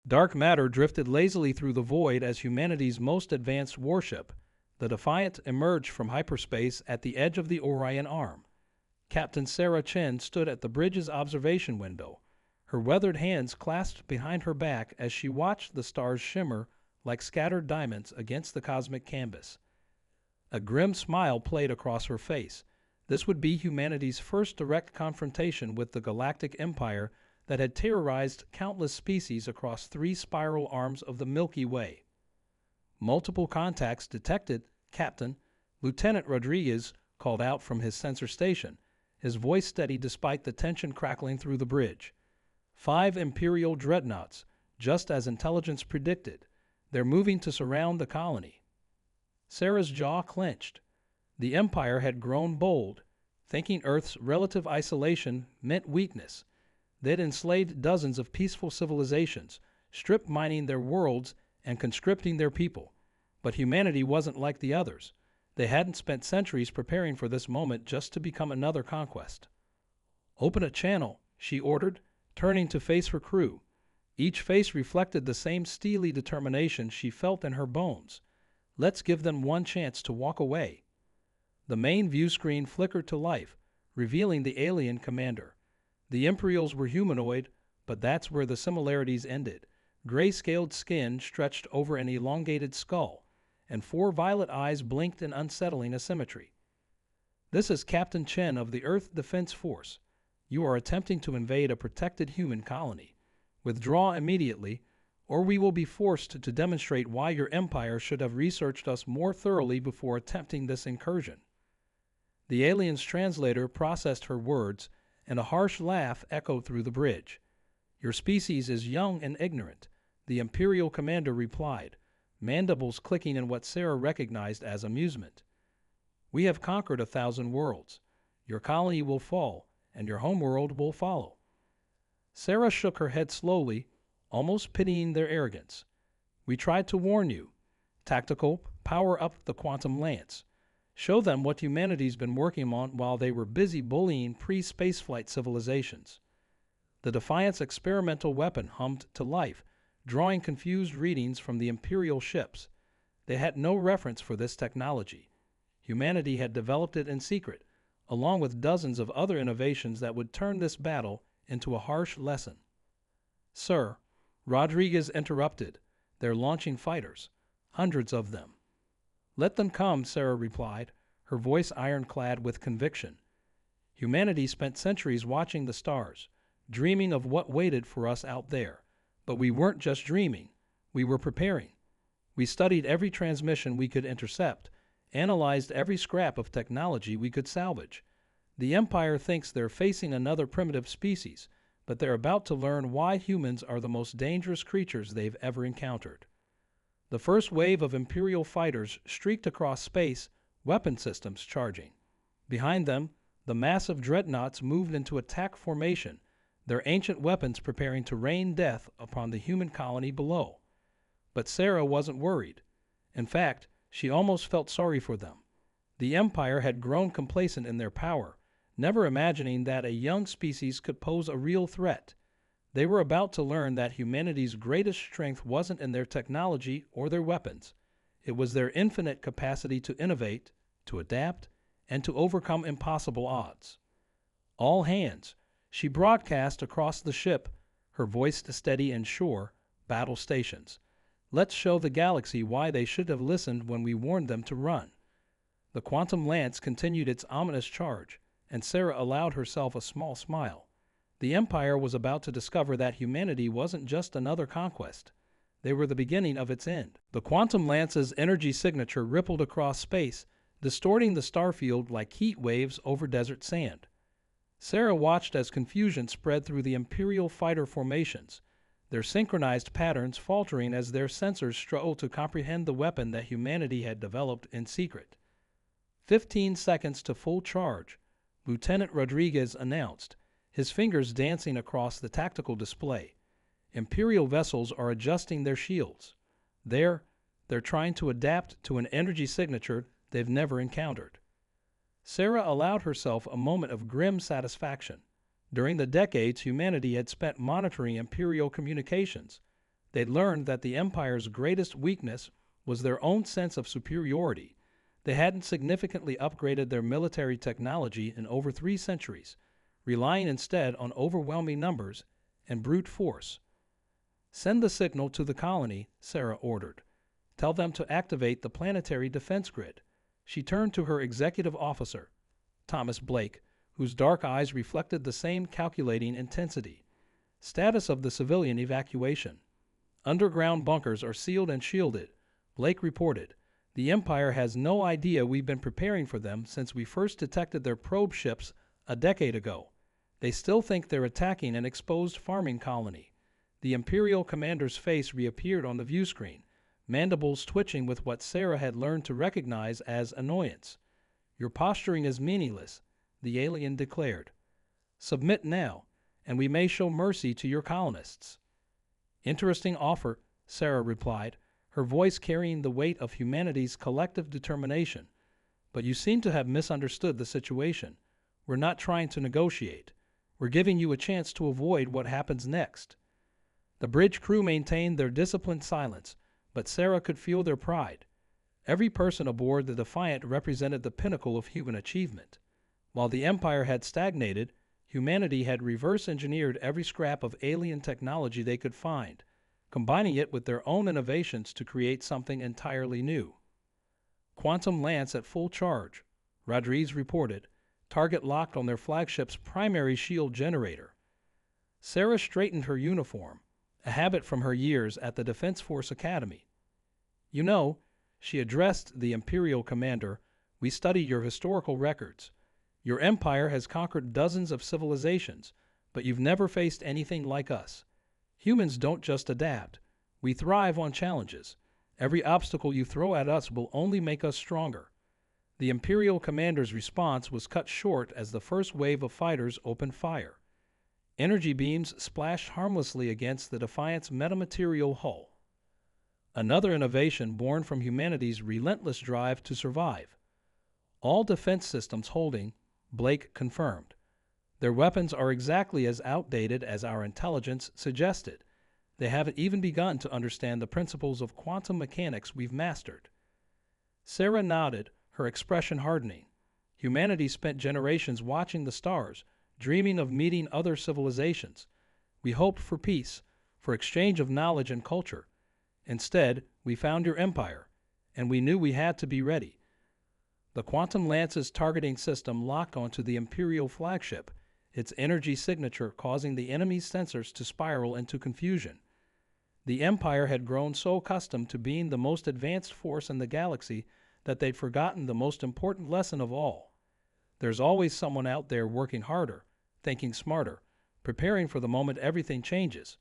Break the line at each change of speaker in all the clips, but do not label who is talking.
Dark matter drifted lazily through the void as humanity's most advanced warship, the Defiant, emerged from hyperspace at the edge of the Orion Arm. Captain Sarah Chen stood at the bridge's observation window, her weathered hands clasped behind her back as she watched the stars shimmer like scattered diamonds against the cosmic canvas. A grim smile played across her face. This would be humanity's first direct confrontation with the galactic empire that had terrorized countless species across 3 spiral arms of the Milky Way. Multiple contacts detected, Captain. Lieutenant Rodriguez called out from his sensor station, his voice steady despite the tension crackling through the bridge. 5 Imperial dreadnoughts, just as intelligence predicted. They're moving to surround the colony. Sarah's jaw clenched. The Empire had grown bold, thinking Earth's relative isolation meant weakness. They'd enslaved dozens of peaceful civilizations, strip mining their worlds and conscripting their people. But humanity wasn't like the others. They hadn't spent centuries preparing for this moment just to become another conquest. "Open a channel," she ordered, turning to face her crew. Each face reflected the same steely determination she felt in her bones. "Let's give them one chance to walk away." The main view screen flickered to life, revealing the alien commander. The Imperials were humanoid, but that's where the similarities ended. Gray-scaled skin stretched over an elongated skull, and 4 violet eyes blinked in unsettling asymmetry. "This is Captain Chen of the Earth Defense Force. You are attempting to invade a protected human colony. Withdraw immediately, or we will be forced to demonstrate why your empire should have researched us more thoroughly before attempting this incursion." The alien's translator processed her words, and a harsh laugh echoed through the bridge. "Your species is young and ignorant," the Imperial commander replied, mandibles clicking in what Sarah recognized as amusement. "We have conquered 1,000 worlds. Your colony will fall, and your homeworld will follow." Sarah shook her head slowly, almost pitying their arrogance. "We tried to warn you. Tactical, power up the quantum lance. Show them what humanity's been working on while they were busy bullying pre-spaceflight civilizations." The Defiant's experimental weapon hummed to life, drawing confused readings from the Imperial ships. They had no reference for this technology. Humanity had developed it in secret, along with dozens of other innovations that would turn this battle into a harsh lesson. "Sir," Rodriguez interrupted, "they're launching fighters. Hundreds of them." "Let them come," Sarah replied, her voice ironclad with conviction. "Humanity spent centuries watching the stars, dreaming of what waited for us out there. But we weren't just dreaming. We were preparing. We studied every transmission we could intercept, analyzed every scrap of technology we could salvage. The Empire thinks they're facing another primitive species, but they're about to learn why humans are the most dangerous creatures they've ever encountered." The first wave of Imperial fighters streaked across space, weapon systems charging. Behind them, the massive dreadnoughts moved into attack formation, their ancient weapons preparing to rain death upon the human colony below. But Sarah wasn't worried. In fact, she almost felt sorry for them. The Empire had grown complacent in their power, never imagining that a young species could pose a real threat. They were about to learn that humanity's greatest strength wasn't in their technology or their weapons. It was their infinite capacity to innovate, to adapt, and to overcome impossible odds. "All hands," she broadcast across the ship, her voice steady and sure, "battle stations. Let's show the galaxy why they should have listened when we warned them to run." The quantum lance continued its ominous charge, and Sarah allowed herself a small smile. The Empire was about to discover that humanity wasn't just another conquest. They were the beginning of its end. The quantum lance's energy signature rippled across space, distorting the starfield like heat waves over desert sand. Sarah watched as confusion spread through the Imperial fighter formations, their synchronized patterns faltering as their sensors struggled to comprehend the weapon that humanity had developed in secret. 15 seconds to full charge, Lieutenant Rodriguez announced, his fingers dancing across the tactical display. Imperial vessels are adjusting their shields. They're trying to adapt to an energy signature they've never encountered. Sarah allowed herself a moment of grim satisfaction. During the decades humanity had spent monitoring Imperial communications, They'd learned that the Empire's greatest weakness was their own sense of superiority. They hadn't significantly upgraded their military technology in over 3 centuries, relying instead on overwhelming numbers and brute force. "Send the signal to the colony," Sarah ordered. "Tell them to activate the planetary defense grid." She turned to her executive officer, Thomas Blake, whose dark eyes reflected the same calculating intensity. "Status of the civilian evacuation." "Underground bunkers are sealed and shielded," Blake reported. "The Empire has no idea we've been preparing for them since we first detected their probe ships a decade ago. They still think they're attacking an exposed farming colony." The Imperial commander's face reappeared on the view screen, mandibles twitching with what Sarah had learned to recognize as annoyance. "Your posturing is meaningless," the alien declared. "Submit now, and we may show mercy to your colonists." "Interesting offer," Sarah replied, her voice carrying the weight of humanity's collective determination. "But you seem to have misunderstood the situation. We're not trying to negotiate. We're giving you a chance to avoid what happens next." The bridge crew maintained their disciplined silence, but Sarah could feel their pride. Every person aboard the Defiant represented the pinnacle of human achievement. While the Empire had stagnated, humanity had reverse-engineered every scrap of alien technology they could find, combining it with their own innovations to create something entirely new. "Quantum Lance at full charge," Rodriguez reported, target locked on their flagship's primary shield generator. Sarah straightened her uniform, a habit from her years at the Defense Force Academy. "You know," she addressed the Imperial commander, "we study your historical records. Your empire has conquered dozens of civilizations, but you've never faced anything like us. Humans don't just adapt. We thrive on challenges. Every obstacle you throw at us will only make us stronger." The Imperial commander's response was cut short as the first wave of fighters opened fire. Energy beams splashed harmlessly against the Defiant's metamaterial hull. Another innovation born from humanity's relentless drive to survive. "All defense systems holding," Blake confirmed. "Their weapons are exactly as outdated as our intelligence suggested. They haven't even begun to understand the principles of quantum mechanics we've mastered." Sarah nodded, her expression hardening. Humanity spent generations watching the stars, dreaming of meeting other civilizations. We hoped for peace, for exchange of knowledge and culture. Instead, we found your empire, and we knew we had to be ready. The Quantum Lance's targeting system locked onto the Imperial flagship, its energy signature causing the enemy's sensors to spiral into confusion. The Empire had grown so accustomed to being the most advanced force in the galaxy that they'd forgotten the most important lesson of all. There's always someone out there working harder, thinking smarter, preparing for the moment everything changes.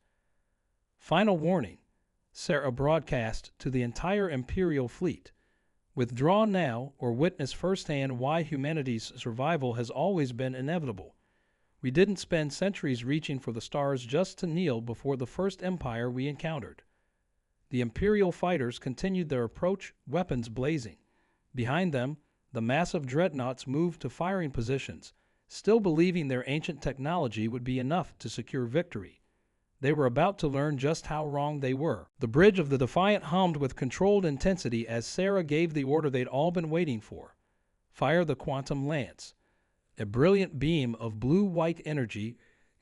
"Final warning," Sarah broadcast to the entire Imperial fleet. "Withdraw now or witness firsthand why humanity's survival has always been inevitable. We didn't spend centuries reaching for the stars just to kneel before the first empire we encountered." The Imperial fighters continued their approach, weapons blazing. Behind them, the massive dreadnoughts moved to firing positions, still believing their ancient technology would be enough to secure victory. They were about to learn just how wrong they were. The bridge of the Defiant hummed with controlled intensity as Sarah gave the order they'd all been waiting for. "Fire the Quantum Lance." A brilliant beam of blue-white energy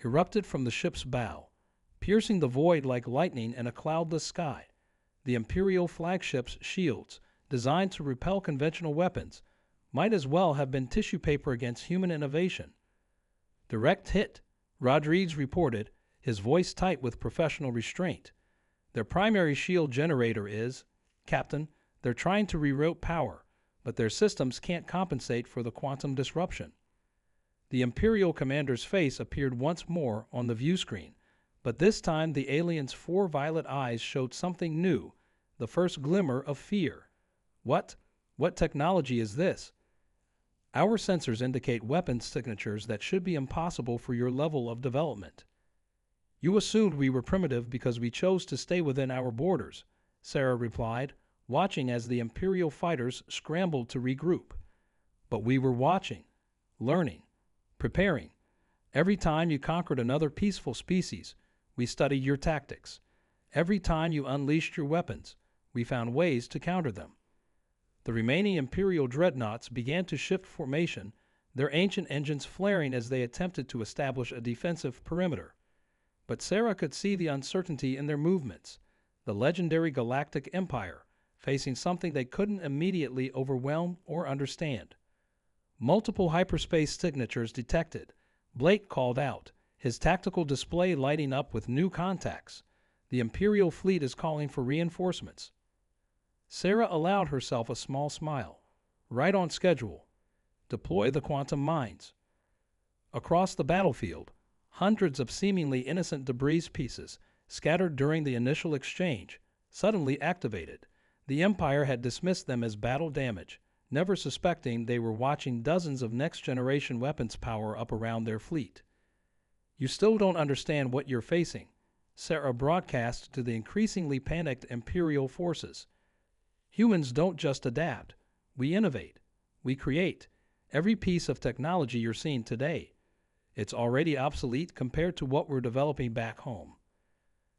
erupted from the ship's bow, piercing the void like lightning in a cloudless sky. The Imperial flagship's shields, designed to repel conventional weapons, might as well have been tissue paper against human innovation. "Direct hit," Rodriguez reported, his voice tight with professional restraint. "Their primary shield generator is, Captain, they're trying to reroute power, but their systems can't compensate for the quantum disruption." The Imperial commander's face appeared once more on the view screen, but this time the alien's 4 violet eyes showed something new, the first glimmer of fear. What technology is this?" "Our sensors indicate weapons signatures that should be impossible for your level of development." "You assumed we were primitive because we chose to stay within our borders," Sarah replied, watching as the Imperial fighters scrambled to regroup. "But we were watching, learning, preparing. Every time you conquered another peaceful species, we studied your tactics. Every time you unleashed your weapons, we found ways to counter them. The remaining Imperial dreadnoughts began to shift formation, their ancient engines flaring as they attempted to establish a defensive perimeter. But Sarah could see the uncertainty in their movements, the legendary Galactic Empire, facing something they couldn't immediately overwhelm or understand. Multiple hyperspace signatures detected. Blake called out, his tactical display lighting up with new contacts. The Imperial fleet is calling for reinforcements. Sarah allowed herself a small smile. Right on schedule. Deploy the quantum mines. Across the battlefield, hundreds of seemingly innocent debris pieces, scattered during the initial exchange, suddenly activated. The Empire had dismissed them as battle damage, never suspecting they were watching dozens of next-generation weapons power up around their fleet. You still don't understand what you're facing, Sarah broadcast to the increasingly panicked Imperial forces. Humans don't just adapt. We innovate. We create. Every piece of technology you're seeing today, it's already obsolete compared to what we're developing back home.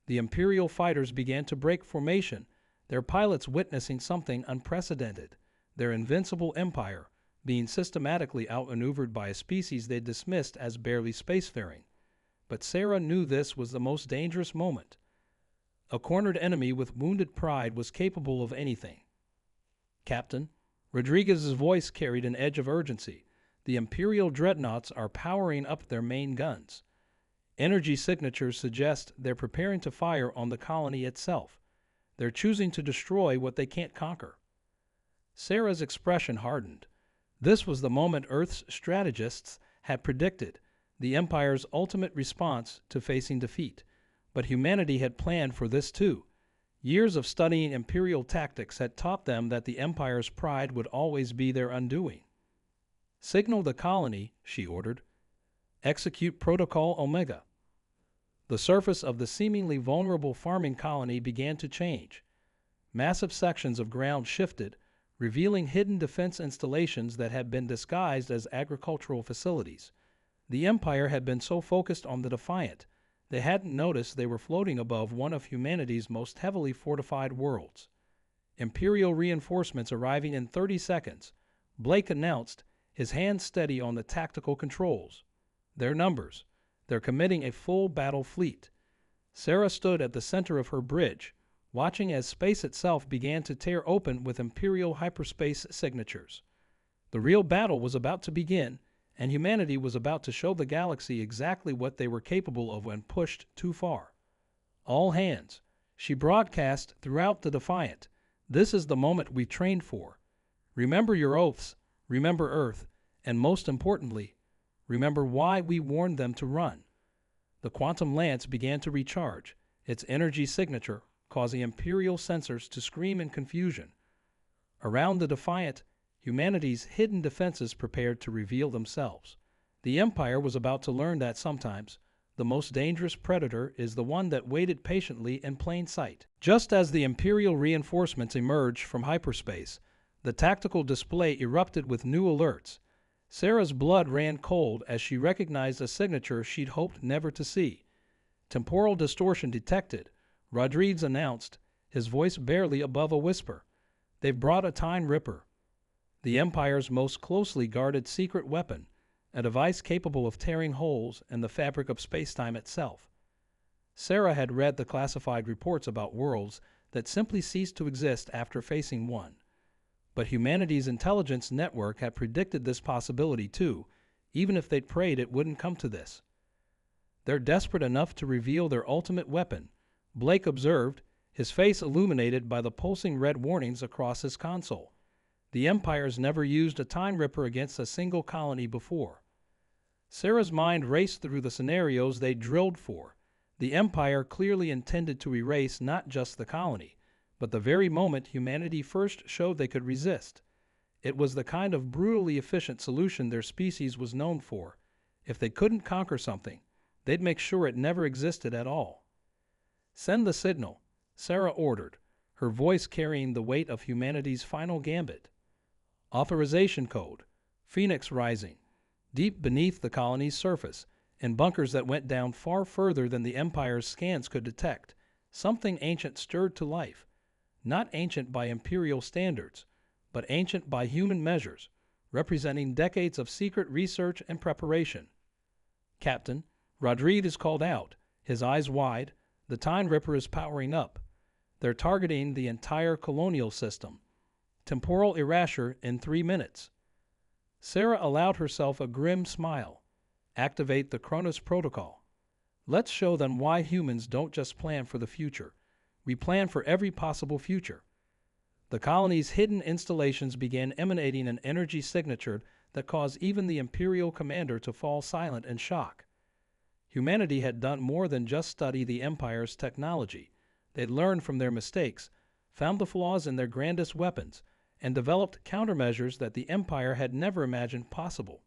The Imperial fighters began to break formation, their pilots witnessing something unprecedented, their invincible empire being systematically outmaneuvered by a species they dismissed as barely spacefaring. But Sarah knew this was the most dangerous moment. A cornered enemy with wounded pride was capable of anything. Captain, Rodriguez's voice carried an edge of urgency. The Imperial dreadnoughts are powering up their main guns. Energy signatures suggest they're preparing to fire on the colony itself. They're choosing to destroy what they can't conquer. Sarah's expression hardened. This was the moment Earth's strategists had predicted, the Empire's ultimate response to facing defeat. But humanity had planned for this too. Years of studying Imperial tactics had taught them that the Empire's pride would always be their undoing. Signal the colony, she ordered. Execute Protocol Omega. The surface of the seemingly vulnerable farming colony began to change. Massive sections of ground shifted, revealing hidden defense installations that had been disguised as agricultural facilities. The Empire had been so focused on the Defiant, they hadn't noticed they were floating above one of humanity's most heavily fortified worlds. Imperial reinforcements arriving in 30 seconds, Blake announced, his hand steady on the tactical controls. Their numbers. They're committing a full battle fleet. Sarah stood at the center of her bridge, watching as space itself began to tear open with Imperial hyperspace signatures. The real battle was about to begin, and humanity was about to show the galaxy exactly what they were capable of when pushed too far. All hands, she broadcast throughout the Defiant. This is the moment we trained for. Remember your oaths, remember Earth, and most importantly, remember why we warned them to run. The quantum lance began to recharge, its energy signature causing Imperial sensors to scream in confusion. Around the Defiant, humanity's hidden defenses prepared to reveal themselves. The Empire was about to learn that sometimes the most dangerous predator is the one that waited patiently in plain sight. Just as the Imperial reinforcements emerged from hyperspace, the tactical display erupted with new alerts. Sarah's blood ran cold as she recognized a signature she'd hoped never to see. Temporal distortion detected, Rodriguez announced, his voice barely above a whisper. They've brought a Time Ripper, the Empire's most closely guarded secret weapon, a device capable of tearing holes in the fabric of spacetime itself. Sarah had read the classified reports about worlds that simply ceased to exist after facing one. But humanity's intelligence network had predicted this possibility too, even if they'd prayed it wouldn't come to this. They're desperate enough to reveal their ultimate weapon, Blake observed, his face illuminated by the pulsing red warnings across his console. The Empire's never used a Time Ripper against a single colony before. Sarah's mind raced through the scenarios they drilled for. The Empire clearly intended to erase not just the colony, but the very moment humanity first showed they could resist. It was the kind of brutally efficient solution their species was known for. If they couldn't conquer something, they'd make sure it never existed at all. Send the signal, Sarah ordered, her voice carrying the weight of humanity's final gambit. Authorization code, Phoenix Rising, deep beneath the colony's surface, in bunkers that went down far further than the Empire's scans could detect. Something ancient stirred to life, not ancient by imperial standards, but ancient by human measures, representing decades of secret research and preparation. Captain, Rodriguez is called out, his eyes wide. The Time Ripper is powering up. They're targeting the entire colonial system. Temporal erasure in 3 minutes. Sarah allowed herself a grim smile. Activate the Cronus Protocol. Let's show them why humans don't just plan for the future. We plan for every possible future. The colony's hidden installations began emanating an energy signature that caused even the Imperial commander to fall silent in shock. Humanity had done more than just study the Empire's technology. They'd learned from their mistakes, found the flaws in their grandest weapons, and developed countermeasures that the Empire had never imagined possible.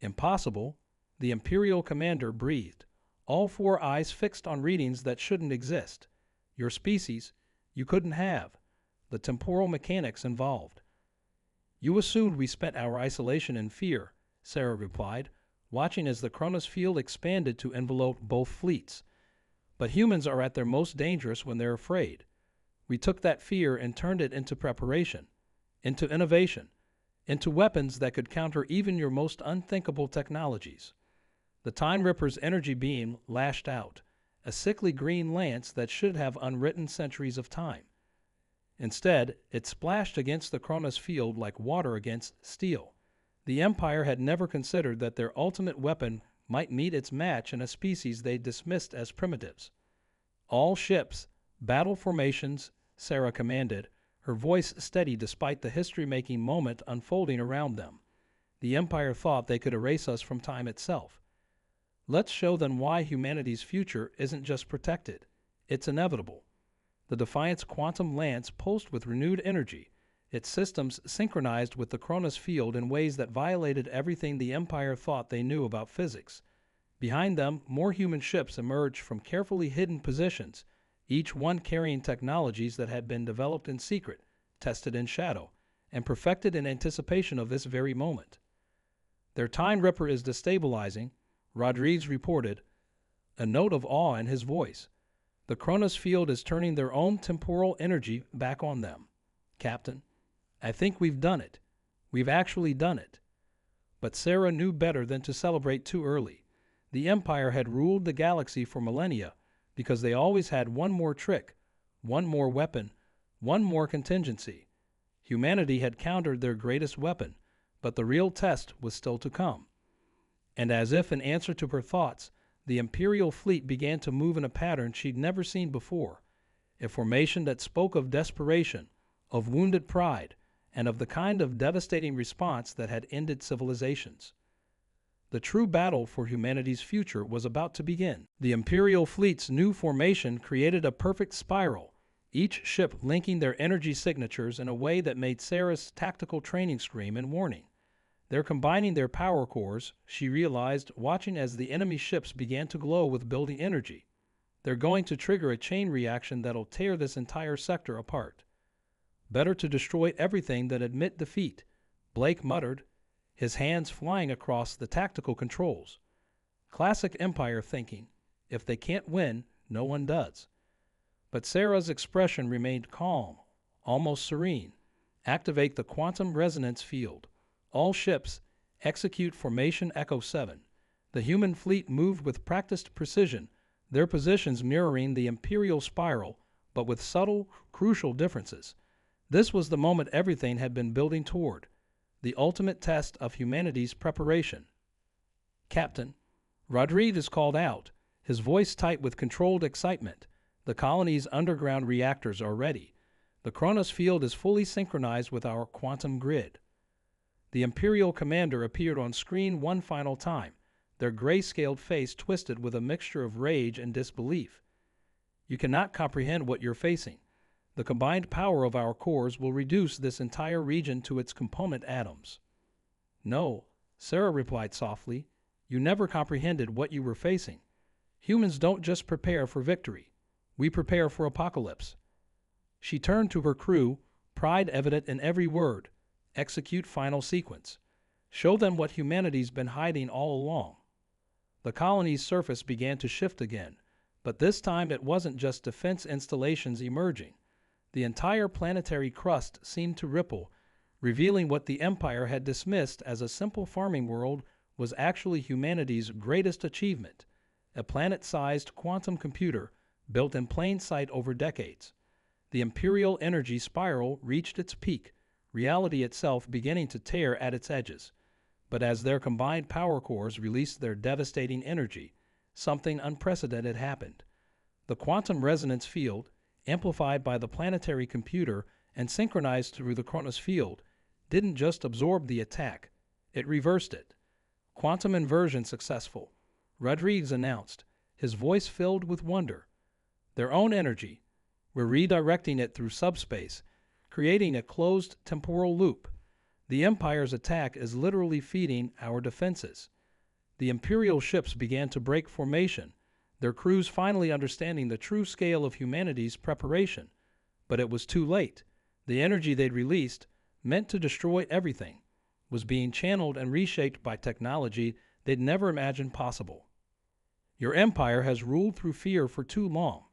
Impossible? The Imperial commander breathed, all 4 eyes fixed on readings that shouldn't exist. Your species, you couldn't have. The temporal mechanics involved. You assumed we spent our isolation in fear, Sarah replied, watching as the Cronus field expanded to envelope both fleets. But humans are at their most dangerous when they're afraid. We took that fear and turned it into preparation, into innovation, into weapons that could counter even your most unthinkable technologies. The Time Ripper's energy beam lashed out, a sickly green lance that should have unwritten centuries of time. Instead, it splashed against the Cronus field like water against steel. The Empire had never considered that their ultimate weapon might meet its match in a species they dismissed as primitives. All ships, battle formations, Sarah commanded, her voice steady despite the history-making moment unfolding around them. The Empire thought they could erase us from time itself. Let's show them why humanity's future isn't just protected, it's inevitable. The Defiant's quantum lance pulsed with renewed energy, its systems synchronized with the Cronus field in ways that violated everything the Empire thought they knew about physics. Behind them, more human ships emerged from carefully hidden positions, each one carrying technologies that had been developed in secret, tested in shadow, and perfected in anticipation of this very moment. Their Time Ripper is destabilizing, Rodriguez reported, a note of awe in his voice. The Cronus field is turning their own temporal energy back on them. Captain, I think we've done it. We've actually done it. But Sarah knew better than to celebrate too early. The Empire had ruled the galaxy for millennia because they always had one more trick, one more weapon, one more contingency. Humanity had countered their greatest weapon, but the real test was still to come. And as if in answer to her thoughts, the Imperial fleet began to move in a pattern she'd never seen before, a formation that spoke of desperation, of wounded pride, and of the kind of devastating response that had ended civilizations. The true battle for humanity's future was about to begin. The Imperial fleet's new formation created a perfect spiral, each ship linking their energy signatures in a way that made Sarah's tactical training scream in warning. They're combining their power cores, she realized, watching as the enemy ships began to glow with building energy. They're going to trigger a chain reaction that'll tear this entire sector apart. Better to destroy everything than admit defeat, Blake muttered, his hands flying across the tactical controls. Classic Empire thinking. If they can't win, no one does. But Sarah's expression remained calm, almost serene. Activate the quantum resonance field. All ships, execute Formation Echo 7. The human fleet moved with practiced precision, their positions mirroring the Imperial spiral, but with subtle, crucial differences. This was the moment everything had been building toward, the ultimate test of humanity's preparation. Captain, Rodriguez called out, his voice tight with controlled excitement. The colony's underground reactors are ready. The Cronus field is fully synchronized with our quantum grid. The Imperial commander appeared on screen one final time, their gray-scaled face twisted with a mixture of rage and disbelief. You cannot comprehend what you're facing. The combined power of our cores will reduce this entire region to its component atoms. No, Sarah replied softly, you never comprehended what you were facing. Humans don't just prepare for victory. We prepare for apocalypse. She turned to her crew, pride evident in every word. Execute final sequence. Show them what humanity's been hiding all along. The colony's surface began to shift again. But this time it wasn't just defense installations emerging. The entire planetary crust seemed to ripple, revealing what the Empire had dismissed as a simple farming world was actually humanity's greatest achievement, a planet-sized quantum computer built in plain sight over decades. The Imperial energy spiral reached its peak, reality itself beginning to tear at its edges. But as their combined power cores released their devastating energy, something unprecedented happened. The quantum resonance field, amplified by the planetary computer and synchronized through the Cronus field, didn't just absorb the attack, it reversed it. Quantum inversion successful, Rodriguez announced, his voice filled with wonder. Their own energy, we're redirecting it through subspace, creating a closed temporal loop. The Empire's attack is literally feeding our defenses. The Imperial ships began to break formation, their crews finally understanding the true scale of humanity's preparation. But it was too late. The energy they'd released, meant to destroy everything, was being channeled and reshaped by technology they'd never imagined possible. Your Empire has ruled through fear for too long.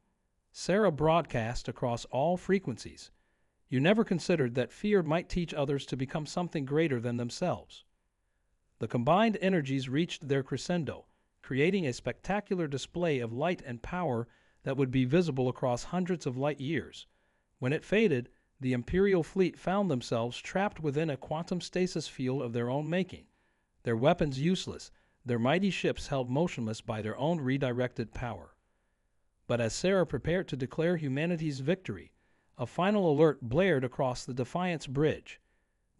Sarah broadcast across all frequencies. You never considered that fear might teach others to become something greater than themselves. The combined energies reached their crescendo, creating a spectacular display of light and power that would be visible across hundreds of light years. When it faded, the Imperial fleet found themselves trapped within a quantum stasis field of their own making, their weapons useless, their mighty ships held motionless by their own redirected power. But as Sarah prepared to declare humanity's victory, a final alert blared across the Defiance Bridge.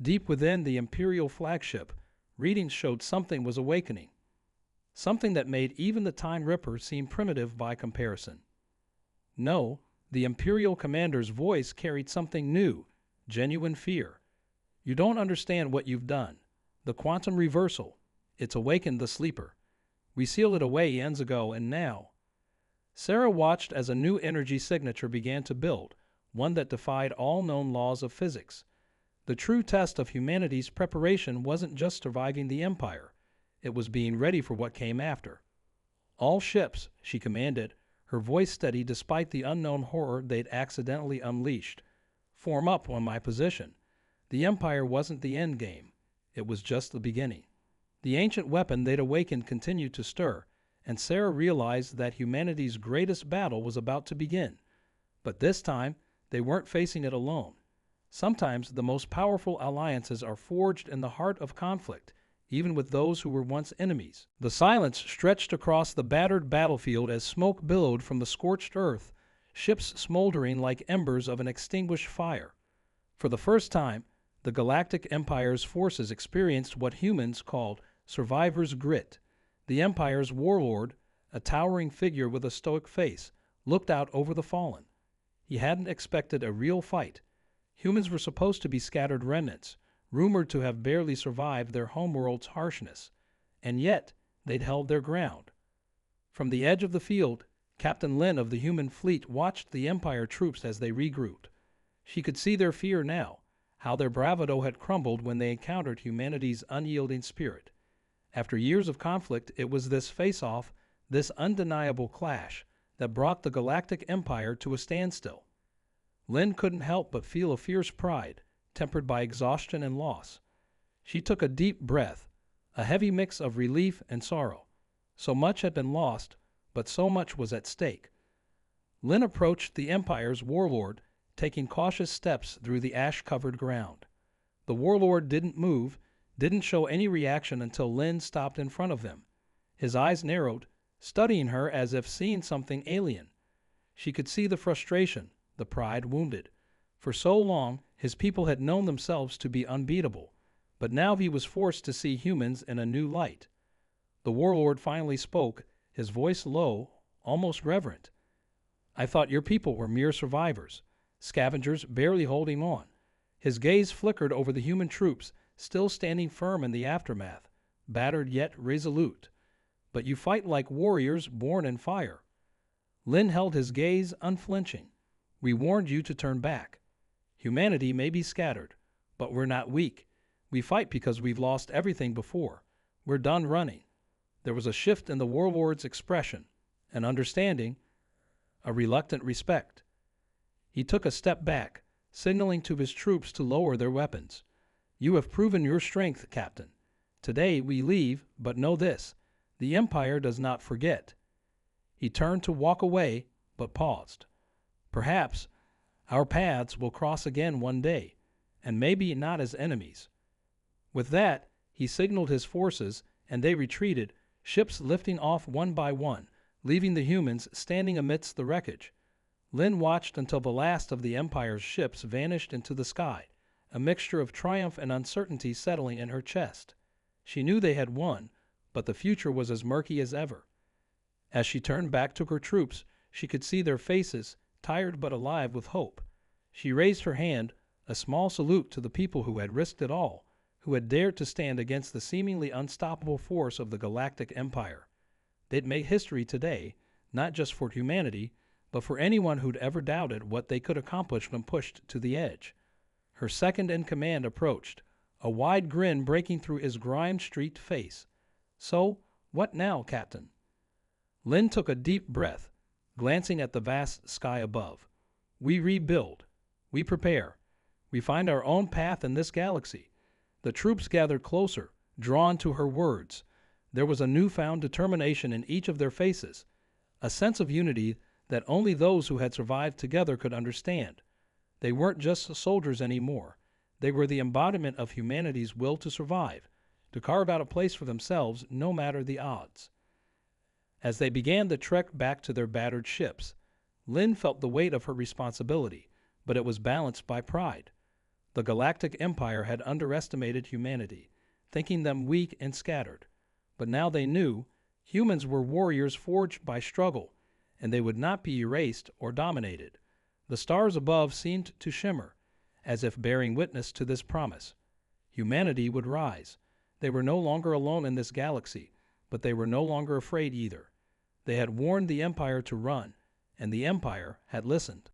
Deep within the Imperial flagship, readings showed something was awakening, something that made even the Time Ripper seem primitive by comparison. No, the Imperial commander's voice carried something new, genuine fear. You don't understand what you've done. The quantum reversal, it's awakened the sleeper. We sealed it away eons ago, and now. Sarah watched as a new energy signature began to build, one that defied all known laws of physics. The true test of humanity's preparation wasn't just surviving the Empire. It was being ready for what came after. All ships, she commanded, her voice steady despite the unknown horror they'd accidentally unleashed. Form up on my position. The Empire wasn't the end game. It was just the beginning. The ancient weapon they'd awakened continued to stir, and Sarah realized that humanity's greatest battle was about to begin. But this time, they weren't facing it alone. Sometimes the most powerful alliances are forged in the heart of conflict, even with those who were once enemies. The silence stretched across the battered battlefield as smoke billowed from the scorched earth, ships smoldering like embers of an extinguished fire. For the first time, the Galactic Empire's forces experienced what humans called survivor's grit. The Empire's warlord, a towering figure with a stoic face, looked out over the fallen. He hadn't expected a real fight. Humans were supposed to be scattered remnants, rumored to have barely survived their homeworld's harshness, and yet they'd held their ground. From the edge of the field, Captain Lin of the human fleet watched the Empire troops as they regrouped. She could see their fear now, how their bravado had crumbled when they encountered humanity's unyielding spirit. After years of conflict, it was this face-off, this undeniable clash, that brought the Galactic Empire to a standstill. Lin couldn't help but feel a fierce pride, tempered by exhaustion and loss. She took a deep breath, a heavy mix of relief and sorrow. So much had been lost, but so much was at stake. Lin approached the Empire's warlord, taking cautious steps through the ash-covered ground. The warlord didn't move, didn't show any reaction until Lin stopped in front of them. His eyes narrowed, studying her as if seeing something alien. She could see the frustration, the pride wounded. For so long, his people had known themselves to be unbeatable, but now he was forced to see humans in a new light. The warlord finally spoke, his voice low, almost reverent. "I thought your people were mere survivors, scavengers barely holding on." His gaze flickered over the human troops, still standing firm in the aftermath, battered yet resolute. "But you fight like warriors born in fire." Lin held his gaze unflinching. "We warned you to turn back. Humanity may be scattered, but we're not weak. We fight because we've lost everything before. We're done running." There was a shift in the warlord's expression, an understanding, a reluctant respect. He took a step back, signaling to his troops to lower their weapons. "You have proven your strength, Captain. Today we leave, but know this: the Empire does not forget." He turned to walk away, but paused. "Perhaps our paths will cross again one day, and maybe not as enemies." With that, he signaled his forces, and they retreated, ships lifting off one by one, leaving the humans standing amidst the wreckage. Lynn watched until the last of the Empire's ships vanished into the sky, a mixture of triumph and uncertainty settling in her chest. She knew they had won, but the future was as murky as ever. As she turned back to her troops, she could see their faces, tired but alive with hope. She raised her hand, a small salute to the people who had risked it all, who had dared to stand against the seemingly unstoppable force of the Galactic Empire. They'd make history today, not just for humanity, but for anyone who'd ever doubted what they could accomplish when pushed to the edge. Her second-in-command approached, a wide grin breaking through his grime-streaked face. "So, what now, Captain?" Lynn took a deep breath, glancing at the vast sky above. "We rebuild. We prepare. We find our own path in this galaxy." The troops gathered closer, drawn to her words. There was a newfound determination in each of their faces, a sense of unity that only those who had survived together could understand. They weren't just soldiers anymore. They were the embodiment of humanity's will to survive, to carve out a place for themselves no matter the odds. As they began the trek back to their battered ships, Lynn felt the weight of her responsibility, but it was balanced by pride. The Galactic Empire had underestimated humanity, thinking them weak and scattered. But now they knew humans were warriors forged by struggle, and they would not be erased or dominated. The stars above seemed to shimmer, as if bearing witness to this promise. Humanity would rise. They were no longer alone in this galaxy, but they were no longer afraid either. They had warned the Empire to run, and the Empire had listened.